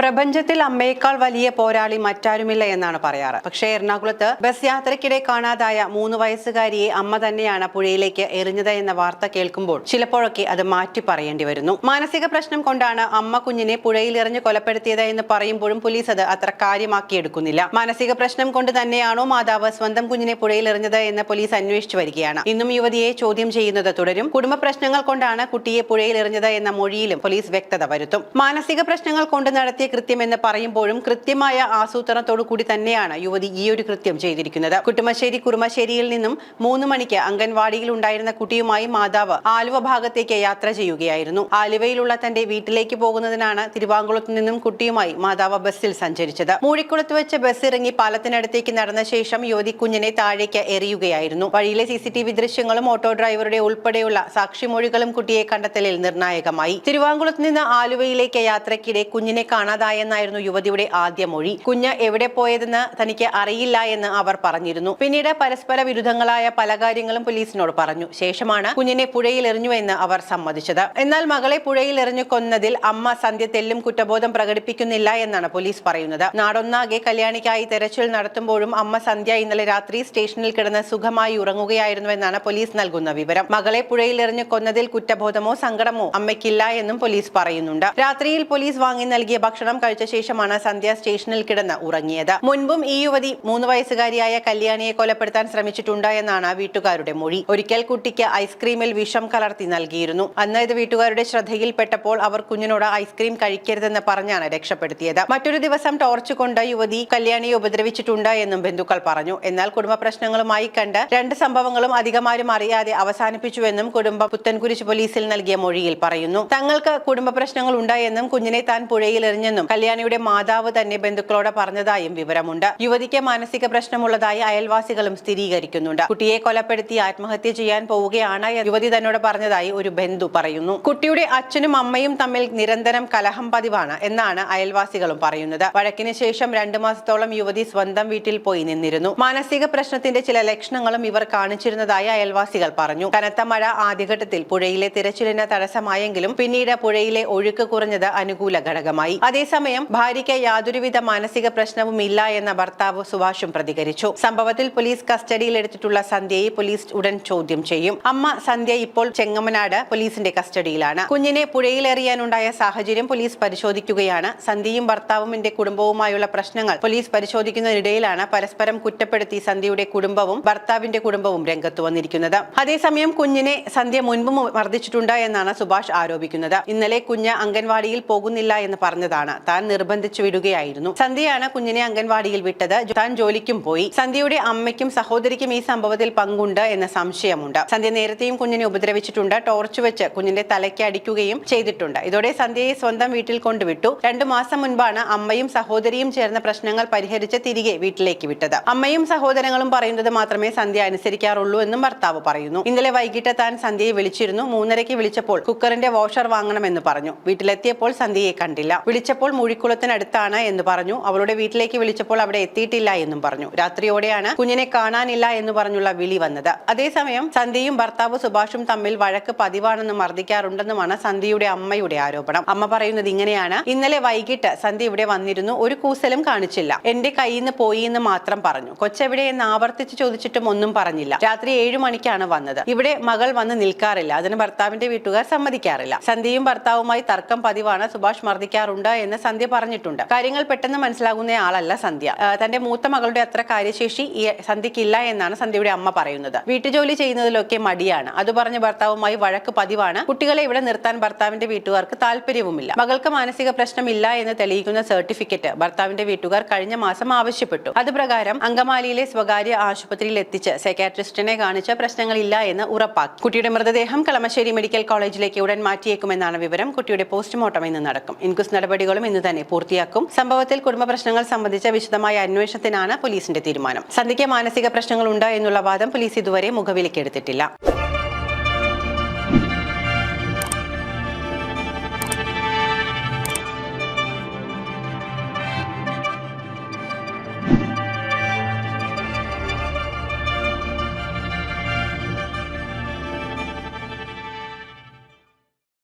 പ്രപഞ്ചത്തിൽ അമ്മയേക്കാൾ വലിയ പോരാളി മറ്റാരുമില്ല എന്നാണ് പറയാറ്. പക്ഷേ എറണാകുളത്ത് ബസ് യാത്രയ്ക്കിടെ കാണാതായ 3 വയസ്സുകാരിയെ അമ്മ തന്നെയാണ് പുഴയിലേക്ക് എറിഞ്ഞത് എന്ന വാർത്ത കേൾക്കുമ്പോൾ ചിലപ്പോഴൊക്കെ അത് മാറ്റി പറയേണ്ടി വരുന്നു. മാനസിക പ്രശ്നം കൊണ്ടാണ് അമ്മ കുഞ്ഞിനെ പുഴയിൽ എറിഞ്ഞ് കൊലപ്പെടുത്തിയത് എന്ന് പറയുമ്പോഴും പോലീസ് അത് അത്ര കാര്യമാക്കിയെടുക്കുന്നില്ല. മാനസിക പ്രശ്നം കൊണ്ട് തന്നെയാണോ മാതാവ് സ്വന്തം കുഞ്ഞിനെ പുഴയിൽ എറിഞ്ഞത് എന്ന് പോലീസ് അന്വേഷിച്ചു വരികയാണ്. ഇന്നും യുവതിയെ ചോദ്യം ചെയ്യുന്നത് തുടരും. കുടുംബ പ്രശ്നങ്ങൾ കൊണ്ടാണ് കുട്ടിയെ പുഴയിൽ എറിഞ്ഞത് എന്ന മൊഴിയിലും പോലീസ് വ്യക്തത വരുത്തും. മാനസിക പ്രശ്നങ്ങൾ കൊണ്ട് നടത്തിയ കൃത്യം എന്ന് പറയുമ്പോഴും കൃത്യമായ ആസൂത്രണത്തോടു കൂടി തന്നെയാണ് യുവതി ഈ ഒരു കൃത്യം ചെയ്തിരിക്കുന്നത്. കുട്ടുമശ്ശേരി കുറുമശ്ശേരിയിൽ നിന്നും 3 മണിക്ക് അംഗൻവാടിയിൽ ഉണ്ടായിരുന്ന കുട്ടിയുമായി മാതാവ് ആലുവ ഭാഗത്തേക്ക് യാത്ര ചെയ്യുകയായിരുന്നു. ആലുവയിലുള്ള തന്റെ വീട്ടിലേക്ക് പോകുന്നതിനാണ് തിരുവാങ്കുളത്ത് നിന്നും കുട്ടിയുമായി മാതാവ് ബസ്സിൽ സഞ്ചരിച്ചത്. മൂഴിക്കുളത്ത് വെച്ച് ബസ് ഇറങ്ങി പാലത്തിനടുത്തേക്ക് നടന്ന ശേഷം യുവതി കുഞ്ഞിനെ താഴേക്ക് എറിയുകയായിരുന്നു. വഴിയിലെ CCTV ദൃശ്യങ്ങളും ഓട്ടോ ഡ്രൈവറുടെ ഉൾപ്പെടെയുള്ള സാക്ഷിമൊഴികളും കുട്ടിയെ കണ്ടെത്തലിൽ നിർണായകമായി. തിരുവാങ്കുളത്ത് നിന്ന് ആലുവയിലേക്ക് യാത്രയ്ക്കിടെ കുഞ്ഞിനെ കാണാതായെന്നായിരുന്നു യുവതിയുടെ ആദ്യ മൊഴി. കുഞ്ഞ് എവിടെ പോയതെന്ന് തനിക്ക് അറിയില്ല എന്ന് അവർ പറഞ്ഞിരുന്നു. പിന്നീട് പരസ്പര വിരുദ്ധങ്ങളായ പല കാര്യങ്ങളും പോലീസിനോട് പറഞ്ഞു. ശേഷമാണ് കുഞ്ഞിനെ പുഴയിൽ എറിഞ്ഞുവെന്ന് അവർ സമ്മതിച്ചത്. എന്നാൽ മകളെ പുഴയിൽ എറിഞ്ഞു കൊന്നതിൽ അമ്മ സന്ധ്യ തെല്ലും കുറ്റബോധം പ്രകടിപ്പിക്കുന്നില്ല എന്നാണ് പോലീസ് പറയുന്നത്. നാടൊന്നാകെ കല്യാണിക്കായി തെരച്ചിൽ നടത്തുമ്പോഴും അമ്മ സന്ധ്യ ഇന്നലെ രാത്രി സ്റ്റേഷനിൽ കിടന്ന് സുഖമായി ഉറങ്ങുകയായിരുന്നുവെന്നാണ് പോലീസ് നൽകുന്ന വിവരം. മകളെ പുഴയിൽ എറിഞ്ഞു കൊന്നതിൽ കുറ്റബോധമോ സങ്കടമോ അമ്മയ്ക്കില്ല എന്നും പോലീസ് പറയുന്നുണ്ട്. രാത്രിയിൽ പോലീസ് വാങ്ങി നൽകിയ ഭക്ഷണം കഴിച്ച ശേഷമാണ് സന്ധ്യ സ്റ്റേഷനിൽ കിടന്ന് ഉറങ്ങിയത്. മുൻപും ഈ യുവതി 3 വയസ്സുകാരിയായ കല്യാണിയെ കൊലപ്പെടുത്താൻ ശ്രമിച്ചിട്ടുണ്ട് എന്നാണ് വീട്ടുകാരുടെ മൊഴി. ഒരിക്കൽ കുട്ടിക്ക് ഐസ്ക്രീമിൽ വിഷം കലർത്തി നൽകിയിരുന്നു. അന്ന് ഇത് വീട്ടുകാരുടെ ശ്രദ്ധയിൽപ്പെട്ടപ്പോൾ അവർ കുഞ്ഞിനോട് ഐസ്ക്രീം കഴിക്കരുതെന്ന് പറഞ്ഞാണ് രക്ഷപ്പെടുത്തിയത്. മറ്റൊരു ദിവസം ടോർച്ച് കൊണ്ട് യുവതി കല്യാണിയെ ഉപദ്രവിച്ചിട്ടുണ്ട് എന്നും ബന്ധുക്കൾ പറഞ്ഞു. എന്നാൽ കുടുംബ പ്രശ്നങ്ങളുമായി കണ്ട് 2 സംഭവങ്ങളും അധികമാരും അറിയാതെ അവസാനിപ്പിച്ചുവെന്നും കുടുംബം പുത്തൻകുരിശ് പോലീസിൽ നൽകിയ മൊഴിയിൽ പറയുന്നു. തങ്ങൾക്ക് കുടുംബ പ്രശ്നങ്ങൾ ഉണ്ടായെന്നും കുഞ്ഞിനെ താൻ പുഴയിൽ എറിഞ്ഞെന്നും കല്യാണിയുടെ മാതാവ് തന്നെ ബന്ധുക്കളോട് പറഞ്ഞതായും വിവരമുണ്ട്. യുവതിക്ക് മാനസിക പ്രശ്നമുള്ളതായി അയൽവാസികളും സ്ഥിരീകരിക്കുന്നുണ്ട്. കുട്ടിയെ കൊലപ്പെടുത്തി ആത്മഹത്യ ചെയ്യാൻ പോവുകയാണ് യുവതി തന്നോട് പറഞ്ഞതായി ഒരു ബന്ധു പറയുന്നു. കുട്ടിയുടെ അച്ഛനും അമ്മയും തമ്മിൽ നിരന്തരം കലഹം പതിവാണ് എന്നാണ് അയൽവാസികളും പറയുന്നത്. വഴക്കിന് ശേഷം 2 മാസത്തോളം യുവതി സ്വന്തം വീട്ടിൽ പോയി നിന്നിരുന്നു. മാനസിക പ്രശ്നത്തിന്റെ ചില ലക്ഷണങ്ങളും ഇവർ കാണിച്ചിരുന്നതായി അയൽവാസികൾ പറഞ്ഞു. കനത്ത മഴ ആദ്യഘട്ടത്തിൽ പുഴയിലെ തിരച്ചിലിന് തടസ്സമായെങ്കിലും പിന്നീട് പുഴയിലെ ഒഴുക്ക് കുറഞ്ഞത് അനുകൂല ഘടകമായി. അതേസമയം ഭാര്യയ്ക്ക് യാതൊരുവിധ മാനസിക പ്രശ്നവും ഇല്ല എന്ന ഭർത്താവ് സുഭാഷും പ്രതികരിച്ചു. സംഭവത്തിൽ പോലീസ് കസ്റ്റഡിയിലെടുത്തിട്ടുള്ള സന്ധ്യയെ പോലീസ് ഉടൻ ചോദ്യം ചെയ്യും. അമ്മ സന്ധ്യ ഇപ്പോൾ ചെങ്ങമനാട് പോലീസിന്റെ കസ്റ്റഡിയിലാണ്. കുഞ്ഞിനെ പുഴയിലെറിയാനുണ്ടായ സാഹചര്യം പോലീസ് പരിശോധിക്കുകയാണ്. സന്ധ്യയും ഭർത്താവും കുടുംബവുമായുള്ള പ്രശ്നങ്ങൾ പോലീസ് പരിശോധിക്കുന്നതിനിടയിലാണ് പരസ്പരം കുറ്റപ്പെടുത്തി സന്ധ്യയുടെ കുടുംബവും ഭർത്താവിന്റെ കുടുംബവും രംഗത്ത് വന്നിരിക്കുന്നത്. അതേസമയം കുഞ്ഞിനെ സന്ധ്യ മുൻപും മർദ്ദിച്ചിട്ടുണ്ട് എന്നാണ് സുഭാഷ് ആരോപിക്കുന്നത്. ഇന്നലെ കുഞ്ഞ് അംഗൻവാടിയിൽ പോകുന്നില്ല എന്ന് പറഞ്ഞതാണ്. താൻ നിർബന്ധിച്ചു വിടുകയായിരുന്നു. സന്ധ്യയാണ് കുഞ്ഞിനെ അംഗൻവാടിയിൽ വിട്ടത്. താൻ ജോലിക്കും പോയി. സന്ധ്യയുടെ അമ്മയ്ക്കും സഹോദരിക്കും ഈ സംഭവത്തിൽ പങ്കുണ്ട് എന്ന സംശയമുണ്ട്. സന്ധ്യ നേരത്തെയും കുഞ്ഞിനെ ഉപദ്രവിച്ചിട്ടുണ്ട്. ടോർച്ച് വെച്ച് കുഞ്ഞിന്റെ തലയ്ക്ക് അടിക്കുകയും ചെയ്തിട്ടുണ്ട്. ഇതോടെ സന്ധ്യയെ സ്വന്തം വീട്ടിൽ കൊണ്ടുവിട്ടു. 2 മാസം മുൻപാണ് അമ്മയും സഹോദരിയും ചേർന്ന പ്രശ്നങ്ങൾ പരിഹരിച്ച് തിരികെ വീട്ടിലേക്ക് വിട്ടത്. അമ്മയും സഹോദരങ്ങളും പറയുന്നത് മാത്രമേ സന്ധ്യ അനുസരിക്കാറുള്ളൂ എന്നും ഭർത്താവ് പറയുന്നു. ഇന്നലെ വൈകിട്ട് താൻ സന്ധ്യയെ വിളിച്ചിരുന്നു. 3:30 വിളിച്ചപ്പോൾ കുക്കറിന്റെ വാഷർ വാങ്ങണമെന്ന് പറഞ്ഞു. വീട്ടിലെത്തിയപ്പോൾ സന്ധ്യയെ കണ്ടില്ല. വിളിച്ചപ്പോൾ മൂഴിക്കുളത്തിനടുത്താണ് എന്ന് പറഞ്ഞു. അവളുടെ വീട്ടിലേക്ക് വിളിച്ചപ്പോൾ അവിടെ എത്തിയിട്ടില്ല എന്നും പറഞ്ഞു. രാത്രിയോടെയാണ് കുഞ്ഞിനെ കാണാനില്ല എന്ന് പറഞ്ഞുള്ള വിളി വന്നത്. അതേസമയം സന്ധ്യയും ഭർത്താവ് സുഭാഷും തമ്മിൽ വഴക്ക് പതിവാണെന്നും മർദ്ദിക്കാറുണ്ടെന്നുമാണ് സന്ധ്യയുടെ അമ്മയുടെ ആരോപണം. അമ്മ പറയുന്നത് ഇങ്ങനെയാണ്: ഇന്നലെ വൈകിട്ട് സന്ധ്യ ഇവിടെ വന്നിരുന്നു. ഒരു കൂസലും കാണിച്ചില്ല. എന്റെ കയ്യിൽ നിന്ന് പോയി എന്ന് മാത്രം പറഞ്ഞു. കൊച്ചെവിടെ എന്ന് ആവർത്തിച്ച് ചോദിച്ചിട്ടും ഒന്നും പറഞ്ഞില്ല. രാത്രി 7 മണിക്കാണ് വന്നത്. ഇവിടെ മകൾ വന്ന് നിൽക്കാറില്ല. അതിന് ഭർത്താവിന്റെ വീട്ടുകാർ സമ്മതിക്കാറില്ല. സന്ധ്യയും ഭർത്താവുമായി തർക്കം പതിവാണ്. സുഭാഷ് മർദ്ദിക്കാറുണ്ട് എന്ന് സന്ധ്യ പറഞ്ഞിട്ടുണ്ട്. കാര്യങ്ങൾ പെട്ടെന്ന് മനസ്സിലാകുന്ന ആളല്ല സന്ധ്യ. തന്റെ മൂത്ത മകളുടെ അത്ര കാര്യശേഷി സന്ധ്യക്കില്ല എന്നാണ് സന്ധ്യയുടെ അമ്മ പറയുന്നത്. വീട്ടുജോലി ചെയ്യുന്നതിലൊക്കെ മടിയാണ്. അത് പറഞ്ഞ് ഭർത്താവുമായി വഴക്ക് പതിവാണ്. കുട്ടികളെ ഇവിടെ നിർത്താൻ ഭർത്താവിന്റെ വീട്ടുകാർക്ക് താല്പര്യവുമില്ല. മകൾക്ക് മാനസിക പ്രശ്നമില്ല എന്ന് തെളിയിക്കുന്ന സർട്ടിഫിക്കറ്റ് ഭർത്താവിന്റെ വീട്ടുകാർ കഴിഞ്ഞ മാസം ആവശ്യപ്പെട്ടു. അതുപ്രകാരം അങ്കമാലിയിലെ സ്വകാര്യ ആശുപത്രിയിൽ എത്തിച്ച് സൈക്കാട്രിസ്റ്റിനെ കാണിച്ച് പ്രശ്നങ്ങളില്ല എന്ന് ഉറപ്പാക്കി. കുട്ടിയുടെ മൃതദേഹം കളമശ്ശേരി മെഡിക്കൽ കോളേജിലേക്ക് ഉടൻ മാറ്റിയേക്കുമെന്നാണ് വിവരം. കുട്ടിയുടെ പോസ്റ്റ്മോർട്ടം ഇന്ന് നടക്കും. ഇൻക്വസ്റ്റ് നടപടികളും ഇന്ന് തന്നെ പൂർത്തിയാക്കും. സംഭവത്തിൽ കുടുംബ പ്രശ്നങ്ങൾ സംബന്ധിച്ച വിശദമായ അന്വേഷണത്തിനാണ് പോലീസിന്റെ തീരുമാനം. സന്ധ്യയ്ക്ക് മാനസിക പ്രശ്നങ്ങൾ ഉണ്ട് എന്നുള്ള വാദം പോലീസ് ഇതുവരെ മുഖവിലക്കെടുത്തിട്ടില്ല.